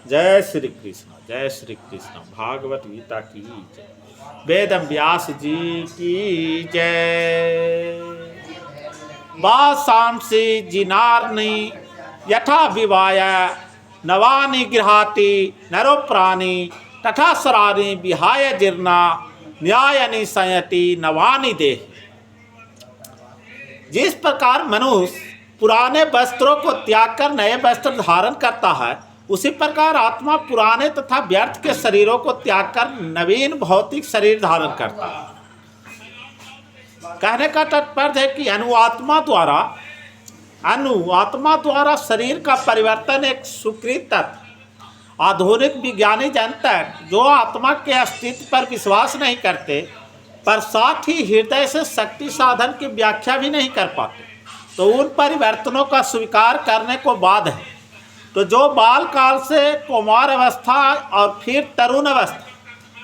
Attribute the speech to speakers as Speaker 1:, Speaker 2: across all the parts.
Speaker 1: जय श्री कृष्ण, जय श्री कृष्ण। भागवत गीता की जय। वेद व्यास जी की जय। वासांसि जिनार्नि यथा विवाय नवानि गृहाति नरो प्राणी तथा सरानि विहाय जीर्णा न्यायनि संयति नवानि देह। जिस प्रकार मनुष्य पुराने वस्त्रों को त्याग कर नए वस्त्र धारण करता है, उसी प्रकार आत्मा पुराने तथा व्यर्थ के शरीरों को त्याग कर नवीन भौतिक शरीर धारण करता है। कहने का तात्पर्य है कि अनुआत्मा द्वारा शरीर का परिवर्तन एक स्वीकृत तत्व। आधुनिक विज्ञानी जनतक जो आत्मा के अस्तित्व पर विश्वास नहीं करते, पर साथ ही हृदय से शक्ति साधन की व्याख्या भी नहीं कर पाते, तो उन परिवर्तनों का स्वीकार करने को बाध्य है। तो जो बाल काल से कुमार अवस्था और फिर तरुण अवस्था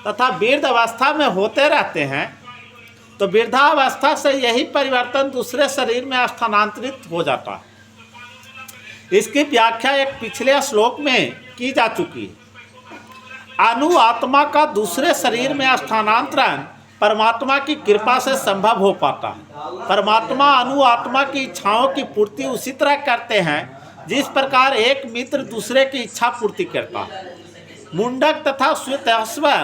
Speaker 1: तथा वृद्ध अवस्था में होते रहते हैं, तो वृद्धावस्था से यही परिवर्तन दूसरे शरीर में स्थानांतरित हो जाता है। इसकी व्याख्या एक पिछले श्लोक में की जा चुकी है। अनुआत्मा का दूसरे शरीर में स्थानांतरण परमात्मा की कृपा से संभव हो पाता है। परमात्मा अनुआत्मा की इच्छाओं की पूर्ति उसी तरह करते हैं जिस प्रकार एक मित्र दूसरे की इच्छा पूर्ति करता है। मुंडक तथा श्वेतेश्वर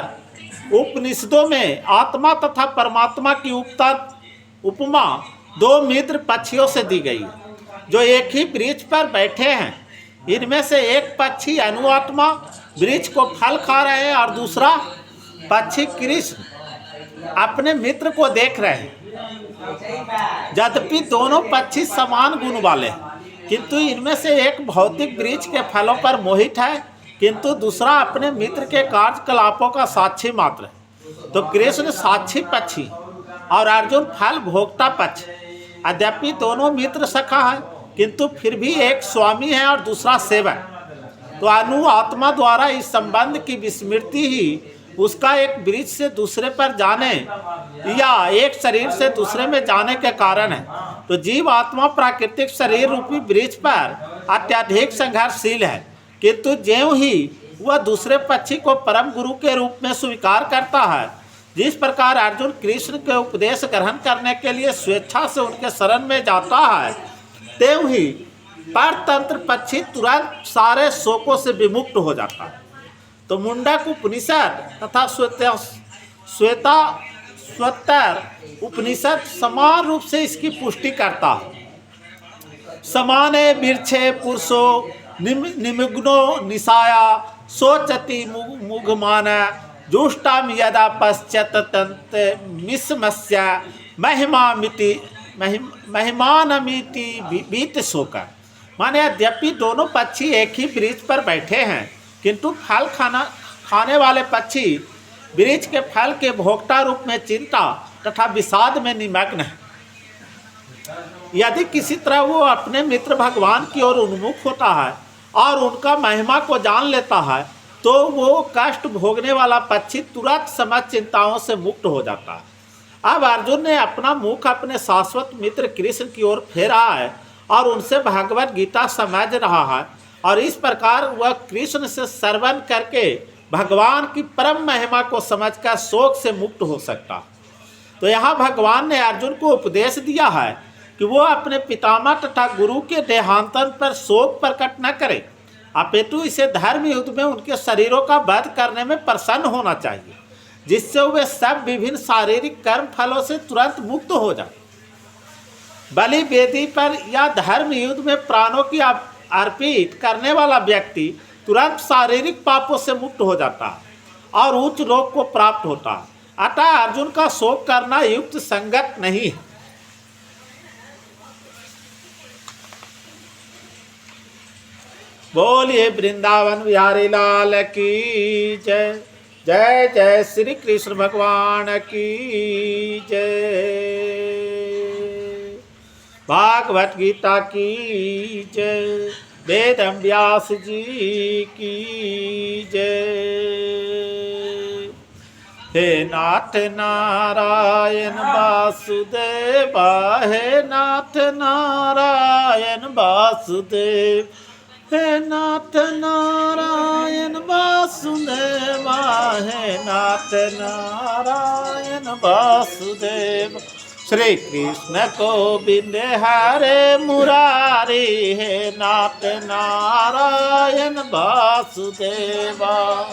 Speaker 1: उपनिषदों में आत्मा तथा परमात्मा की उपमा दो मित्र पक्षियों से दी गई है जो एक ही वृक्ष पर बैठे हैं। इनमें से एक पक्षी अनुआत्मा वृक्ष को फल खा रहे हैं और दूसरा पक्षी कृष्ण अपने मित्र को देख रहे हैं। यद्यपि दोनों पक्षी समान गुण वाले हैं, किंतु इनमें से एक भौतिक वृक्ष के फलों पर मोहित है, किंतु दूसरा अपने मित्र के कार्यकलापों का साक्षी मात्र है। तो कृष्ण साक्षी पक्षी और अर्जुन फल भोक्ता पक्षी। यद्यपि दोनों मित्र सखा है, किंतु फिर भी एक स्वामी है और दूसरा सेवक। तो अनुआत्मा द्वारा इस संबंध की विस्मृति ही उसका एक वृक्ष से दूसरे पर जाने या एक शरीर से दूसरे में जाने के कारण है। तो जीव आत्मा प्राकृतिक शरीर रूपी वृक्ष पर अत्यधिक संघर्षशील है, किंतु ज्यों ही वह दूसरे पक्षी को परम गुरु के रूप में स्वीकार करता है, जिस प्रकार अर्जुन कृष्ण के उपदेश ग्रहण करने के लिए स्वेच्छा से उनके शरण में जाता है, त्यों ही परतंत्र पक्षी तुरंत सारे शोकों से विमुक्त हो जाता है। तो मुंडक उपनिषद तथा श्वेतर उपनिषद समान रूप से इसकी पुष्टि करता है। समाने वृक्षे पुरुषो निमग्नो निशाया सोचति मुगमान जुष्टाम यदा पश्चात तंत मिश्मस्य महिमानमिति बीत शोका। माने यद्यपि दोनों पक्षी एक ही वृक्ष पर बैठे हैं, किंतु फल खाने वाले पक्षी वृक्ष के फल के भोक्ता रूप में चिंता तथा विषाद में निमग्न है। यदि किसी तरह वो अपने मित्र भगवान की ओर उन्मुख होता है और उनका महिमा को जान लेता है, तो वो कष्ट भोगने वाला पक्षी तुरंत समस्त चिंताओं से मुक्त हो जाता है। अब अर्जुन ने अपना मुख अपने शाश्वत मित्र कृष्ण की ओर फेरा है और उनसे भगवत गीता समझ रहा है, और इस प्रकार वह कृष्ण से श्रवण करके भगवान की परम महिमा को समझकर शोक से मुक्त हो सकता। तो यहाँ भगवान ने अर्जुन को उपदेश दिया है कि वो अपने पितामह तथा गुरु के देहांतन पर शोक प्रकट न करे, अपितु इसे धर्म युद्ध में उनके शरीरों का वध करने में प्रसन्न होना चाहिए, जिससे वे सब विभिन्न शारीरिक कर्म फलों से तुरंत मुक्त हो जाए। बलि वेदी पर या धर्म युद्ध में प्राणों की अर्पित करने वाला व्यक्ति तुरंत शारीरिक पापों से मुक्त हो जाता है और उच्च लोक को प्राप्त होता है। अतः अर्जुन का शोक करना युक्त संगत नहीं है। बोलिए वृंदावन बिहारी लाल की जय। जय जय श्री कृष्ण भगवान की जय। भागवत गीता की जय। वेद व्यास जी की जय। हे नाथ नारायण वासुदेव, हे नाथ नारायण वासुदेव, हे नाथ नारायण वासुदेवा, हे नाथ नारायण वासुदेव। श्री कृष्ण गोविंद हरे मुरारी, हे नाथ नारायण वासुदेवा।